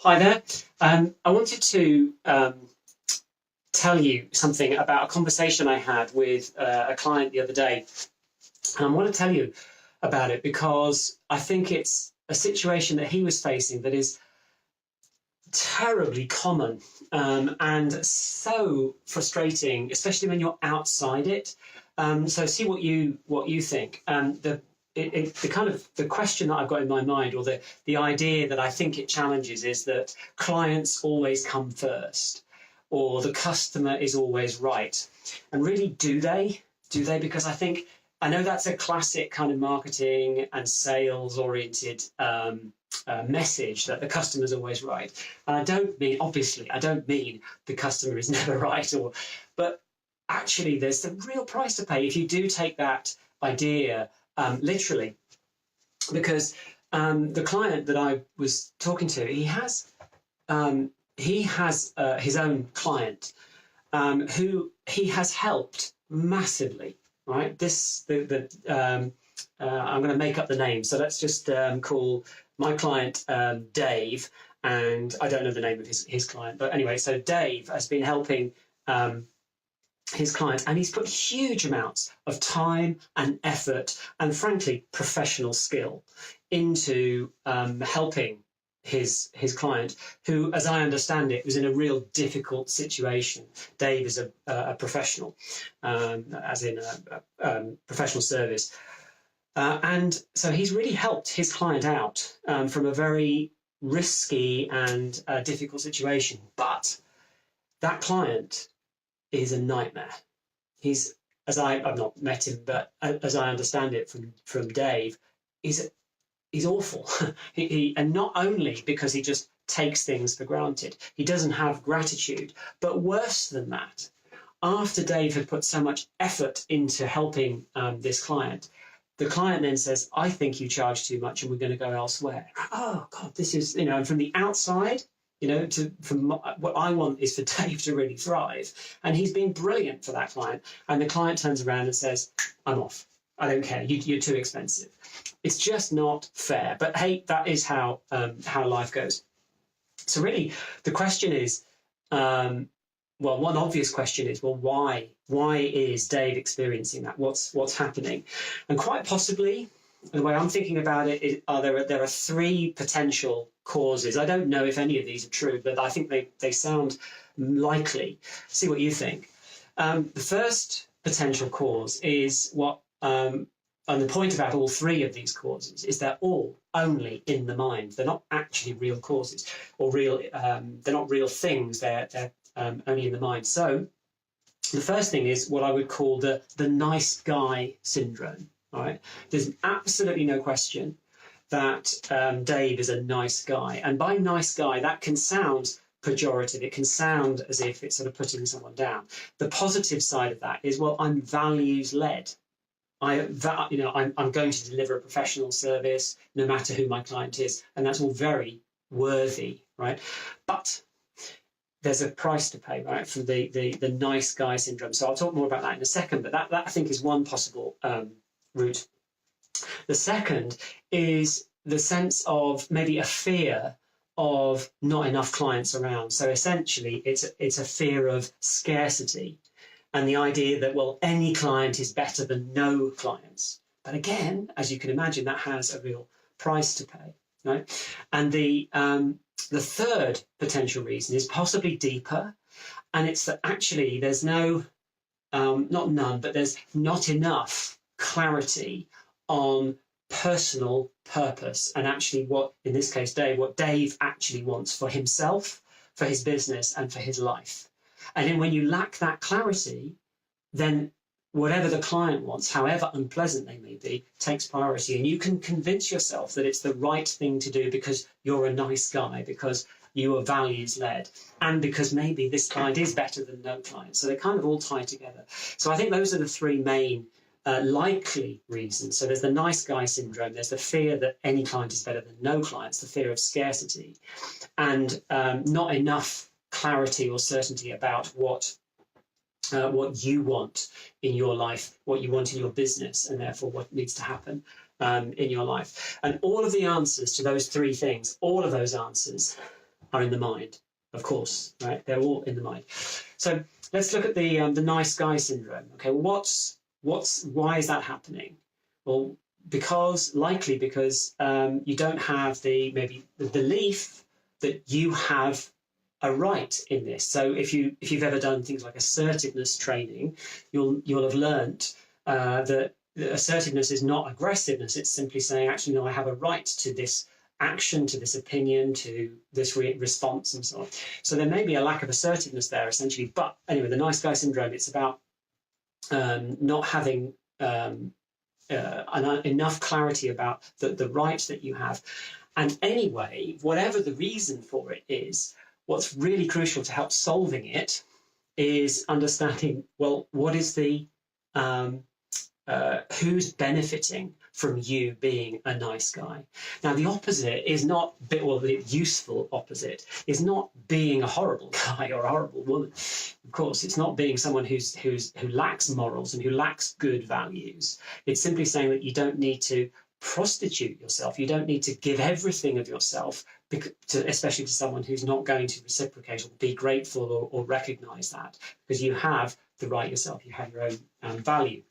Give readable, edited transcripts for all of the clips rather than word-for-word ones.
Hi there. I wanted to tell you something about a conversation I had with a client the other day. And I want to tell you about it because I think it's a situation that he was facing that is terribly common and so frustrating, especially when you're outside it. So see what you think. The question that I've got in my mind, or the idea that I think it challenges, is that clients always come first, or the customer is always right. And really, do they? Do they? Because I know that's a classic kind of marketing and sales oriented message, that the customer's always right. And I don't mean, obviously, I don't mean the customer is never right, but actually there's a real price to pay if you do take that idea literally, because the client that I was talking to, he has his own client who he has helped massively. Right? I'm going to make up the name, so let's just call my client Dave, and I don't know the name of his client, but anyway, so Dave has been helping his client, and he's put huge amounts of time and effort and, frankly, professional skill into helping his client, who, as I understand it, was in a real difficult situation. Dave is a professional, as in a professional service, and so he's really helped his client out from a very risky and difficult situation. But that client is a nightmare. He's, I've not met him, but as I understand it from Dave, he's awful. And not only because he just takes things for granted, he doesn't have gratitude, but worse than that, after Dave had put so much effort into helping this client, the client then says, "I think you charge too much and we're going to go elsewhere." Oh God, this is, and from the outside, what I want is for Dave to really thrive. And he's been brilliant for that client. And the client turns around and says, "I'm off. I don't care. You're too expensive." It's just not fair. But hey, that is how life goes. So really, the question is, one obvious question is, well, why? Why is Dave experiencing that? What's happening? And quite possibly, the way I'm thinking about it is, there are three potential causes. I don't know if any of these are true, but I think they sound likely. See what you think. The first potential cause is and the point about all three of these causes is they're all only in the mind. They're not actually real causes or they're not real things. They're only in the mind. So the first thing is what I would call the nice guy syndrome. All right. There's absolutely no question that Dave is a nice guy. And by nice guy, that can sound pejorative. It can sound as if it's sort of putting someone down. The positive side of that is, well, I'm values led. I'm going to deliver a professional service no matter who my client is, and that's all very worthy, right? But there's a price to pay, right, for the nice guy syndrome. So I'll talk more about that in a second, but that I think is one possible route. The second is the sense of maybe a fear of not enough clients around. So essentially, it's a fear of scarcity. And the idea that, well, any client is better than no clients. But again, as you can imagine, that has a real price to pay, right? And the third potential reason is possibly deeper, and it's that actually there's there's not enough clarity on personal purpose, and actually what, in this case, what Dave actually wants for himself, for his business, and for his life. And then when you lack that clarity, then whatever the client wants, however unpleasant they may be, takes priority. And you can convince yourself that it's the right thing to do because you're a nice guy, because you are values led, and because maybe this client is better than no client. So they kind of all tie together. So I think those are the three main likely reasons. So there's the nice guy syndrome, there's the fear that any client is better than no clients, the fear of scarcity, and not enough clarity or certainty about what you want in your life, what you want in your business, and therefore what needs to happen in your life. And all of the answers to those three things, all of those answers are in the mind, of course, right? They're all in the mind. So let's look at the nice guy syndrome. Okay, why is that happening? Well, likely because you don't have maybe the belief that you have a right in this. So if you've ever done things like assertiveness training, you'll have learnt that assertiveness is not aggressiveness. It's simply saying, actually, no, I have a right to this action, to this opinion, to this response, and so on. So there may be a lack of assertiveness there, essentially. But anyway, the nice guy syndrome, it's about not having enough clarity about the right that you have. And anyway, whatever the reason for it is, what's really crucial to help solving it is understanding, well, what is who's benefiting from you being a nice guy? Now, the opposite is not, the useful opposite is not being a horrible guy or a horrible woman. Of course, it's not being someone who lacks morals and who lacks good values. It's simply saying that you don't need to prostitute yourself. You don't need to give everything of yourself, especially to someone who's not going to reciprocate or be grateful or recognize that, because you have the right yourself. You have your own value.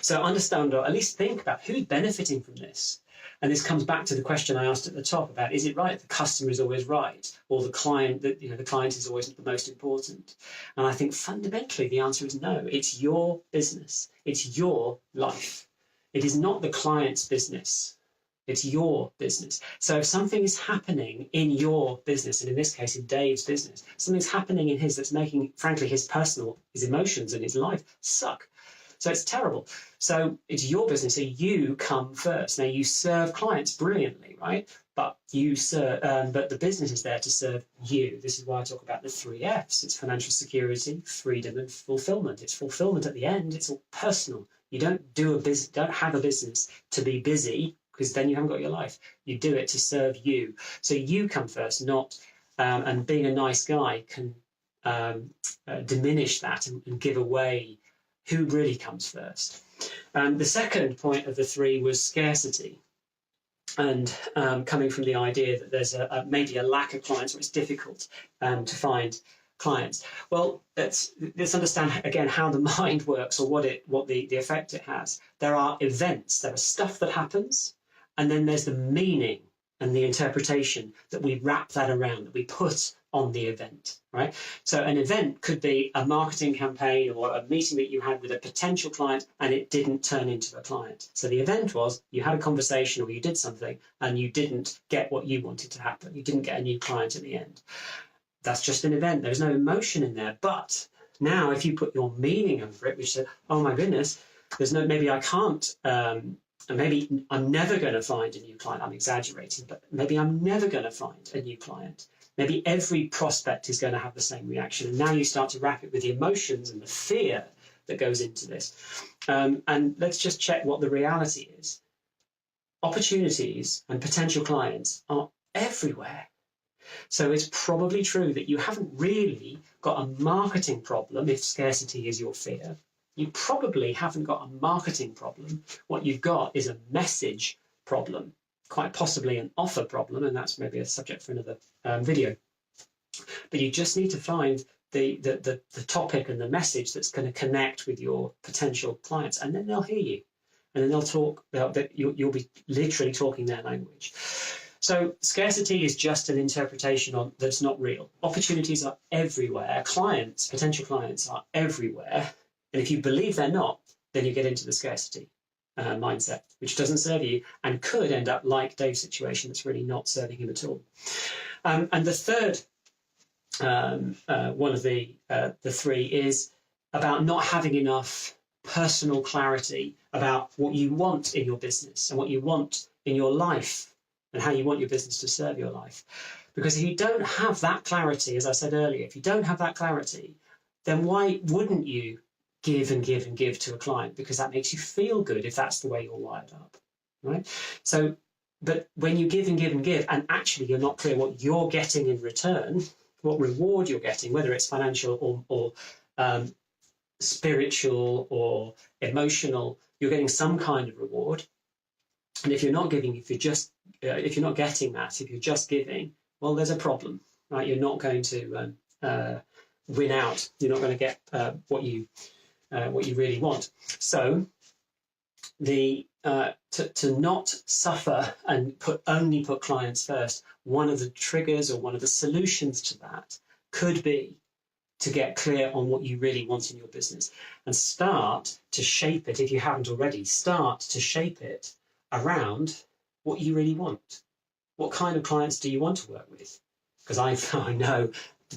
So understand, or at least think about who's benefiting from this. And this comes back to the question I asked at the top about, is it right that the customer is always right, or the client the client is always the most important? And I think fundamentally the answer is no. It's your business. It's your life. It is not the client's business. It's your business. So if something is happening in your business, and in this case in Dave's business, something's happening in his that's making, frankly, his emotions and his life suck. So it's terrible. So it's your business. So you come first. Now, you serve clients brilliantly, right? But but the business is there to serve you. This is why I talk about the 3 F's. It's financial security, freedom, and fulfillment. It's fulfillment at the end. It's all personal. You don't have a business to be busy, because then you haven't got your life. You do it to serve you. So you come first, not and being a nice guy can diminish that and give away who really comes first. The second point of the 3 was scarcity, and coming from the idea that there's maybe a lack of clients, or it's difficult to find clients. Well, let's understand again how the mind works, or what the effect it has. There are events, there are stuff that happens, and then there's the meaning and the interpretation that we wrap that around, that we put on the event, right? So an event could be a marketing campaign or a meeting that you had with a potential client and it didn't turn into a client. So the event was you had a conversation or you did something and you didn't get what you wanted to happen. You didn't get a new client at the end. That's just an event. There's no emotion in there. But now if you put your meaning over it, which says, oh my goodness, maybe I can't, maybe I'm never going to find a new client. I'm exaggerating, but maybe I'm never going to find a new client. Maybe every prospect is going to have the same reaction. And now you start to wrap it with the emotions and the fear that goes into this. And let's just check what the reality is. Opportunities and potential clients are everywhere. So it's probably true that you haven't really got a marketing problem if scarcity is your fear. You probably haven't got a marketing problem. What you've got is a message problem, quite possibly an offer problem, and that's maybe a subject for another video. But you just need to find the topic and the message that's going to connect with your potential clients, and then they'll hear you, and then they'll talk. You'll be literally talking their language. So scarcity is just an interpretation that's not real. Opportunities are everywhere. Potential clients are everywhere. And if you believe they're not, then you get into the scarcity mindset, which doesn't serve you and could end up like Dave's situation that's really not serving him at all. And the third one of the 3 is about not having enough personal clarity about what you want in your business and what you want in your life and how you want your business to serve your life. Because if you don't have that clarity, as I said earlier, if you don't have that clarity, then why wouldn't you give and give and give to a client? Because that makes you feel good if that's the way you're wired up, right? So, but when you give and give and give, and actually you're not clear what you're getting in return, what reward you're getting, whether it's financial or spiritual or emotional, you're getting some kind of reward. And if you're not giving, if you're not getting that, if you're just giving, well, there's a problem, right? You're not going to win out. You're not going to get what you really want. So to not suffer and only put clients first, one of the triggers or one of the solutions to that could be to get clear on what you really want in your business and start to shape it. If you haven't already, start to shape it around what you really want. What kind of clients do you want to work with? Because I know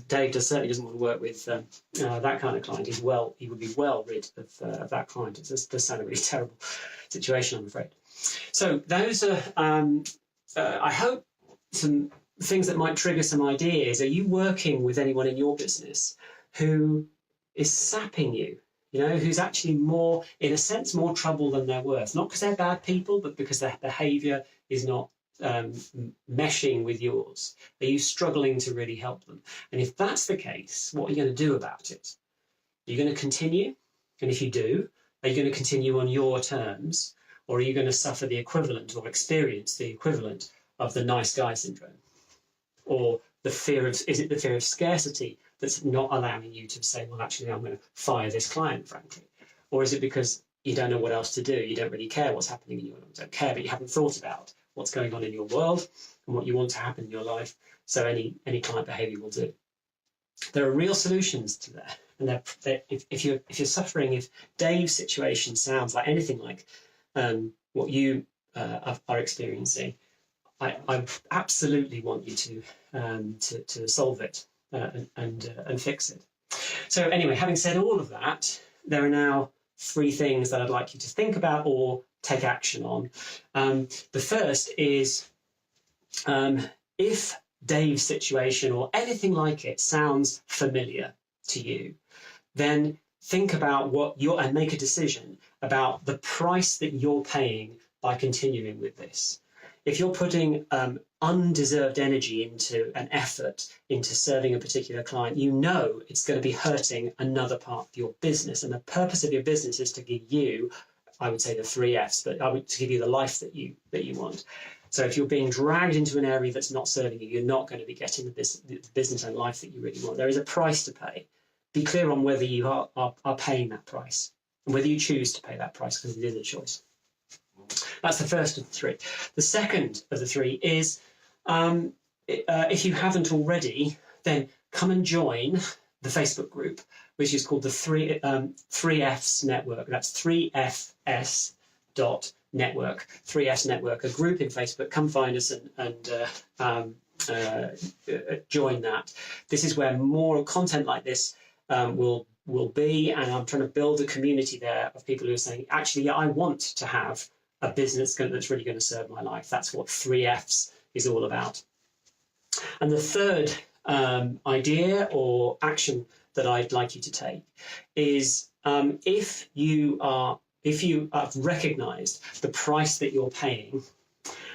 Dave certainly doesn't want to work with that kind of client. He would be well rid of that client. It does sound a really terrible situation, I'm afraid. So those are, I hope, some things that might trigger some ideas. Are you working with anyone in your business who is sapping you? You know, who's actually more, in a sense, more trouble than they're worth? Not because they're bad people, but because their behaviour is not meshing with yours. Are you struggling to really help them? And if that's the case, what are you going to do about it? Are you going to continue? And if you do, are you going to continue on your terms? Or are you going to suffer the equivalent or experience the equivalent of the nice guy syndrome? Or the fear of, is it the fear of scarcity that's not allowing you to say, well, actually, I'm going to fire this client, frankly? Or is it because you don't know what else to do? You don't really care what's happening in your life. You don't care, but you haven't thought about what's going on in your world and what you want to happen in your life. So any client behavior will do. There are real solutions to that. And if you're suffering, if Dave's situation sounds like anything like what you are experiencing, I absolutely want you to solve it and fix it. So anyway, having said all of that, there are now 3 things that I'd like you to think about or take action on. The first is if Dave's situation or anything like it sounds familiar to you, then think about and make a decision about the price that you're paying by continuing with this. If you're putting undeserved energy into an effort into serving a particular client, you know it's going to be hurting another part of your business. And the purpose of your business is to give you, I would say, the 3 Fs, but to give you the life that you want. So if you're being dragged into an area that's not serving you, you're not going to be getting the business and life that you really want. There is a price to pay. Be clear on whether you are paying that price and whether you choose to pay that price, because it is a choice. That's the first of the 3. The second of the 3 is, if you haven't already, then come and join the Facebook group, which is called the 3Fs Network. That's 3FS network, 3S Network, a group in Facebook. Come find us and join that. This is where more content like this will be, and I'm trying to build a community there of people who are saying, actually, yeah, I want to have a business that's really going to serve my life. That's what 3Fs is all about. And the third idea or action that I'd like you to take is if you have recognized the price that you're paying,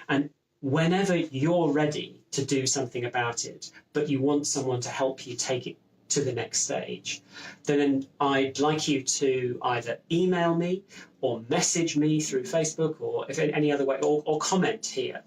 and whenever you're ready to do something about it, but you want someone to help you take it to the next stage, then I'd like you to either email me or message me through Facebook or if in any other way, or comment here,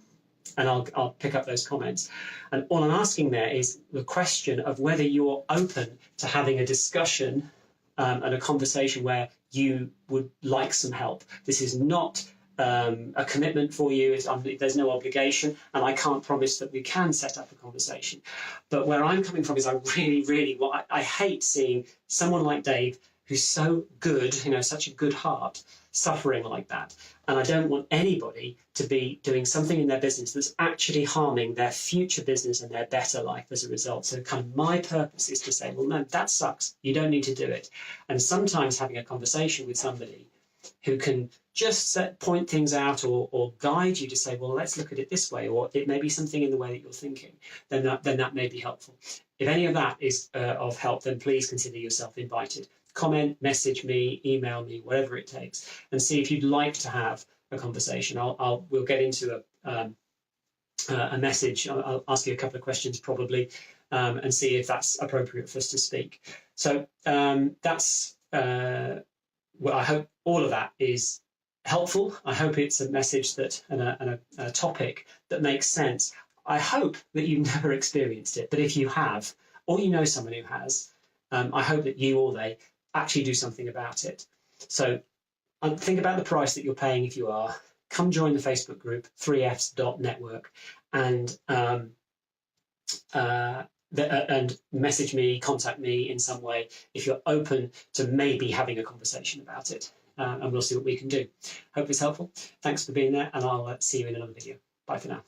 and I'll pick up those comments. And all I'm asking there is the question of whether you're open to having a discussion and a conversation where you would like some help. This is not a commitment for you. There's no obligation, and I can't promise that we can set up a conversation. But where I'm coming from is I hate seeing someone like Dave, who's so good, such a good heart, suffering like that. And I don't want anybody to be doing something in their business that's actually harming their future business and their better life as a result. So kind of my purpose is to say, well, no, that sucks. You don't need to do it. And sometimes having a conversation with somebody who can just point things out or guide you to say, well, let's look at it this way, or it may be something in the way that you're thinking, then that may be helpful. If any of that is of help, then please consider yourself invited. Comment, message me, email me, whatever it takes, and see if you'd like to have a conversation. We'll get into a message. I'll ask you a couple of questions probably, and see if that's appropriate for us to speak. So that's well, I hope all of that is helpful. I hope it's a message that and a topic that makes sense. I hope that you've never experienced it, but if you have, or you know someone who has, I hope that you or they actually do something about it. So think about the price that you're paying if you are. Come join the Facebook group, 3fs.network, and and message me, contact me in some way if you're open to maybe having a conversation about it. And we'll see what we can do. Hope it's helpful. Thanks for being there, and I'll see you in another video. Bye for now.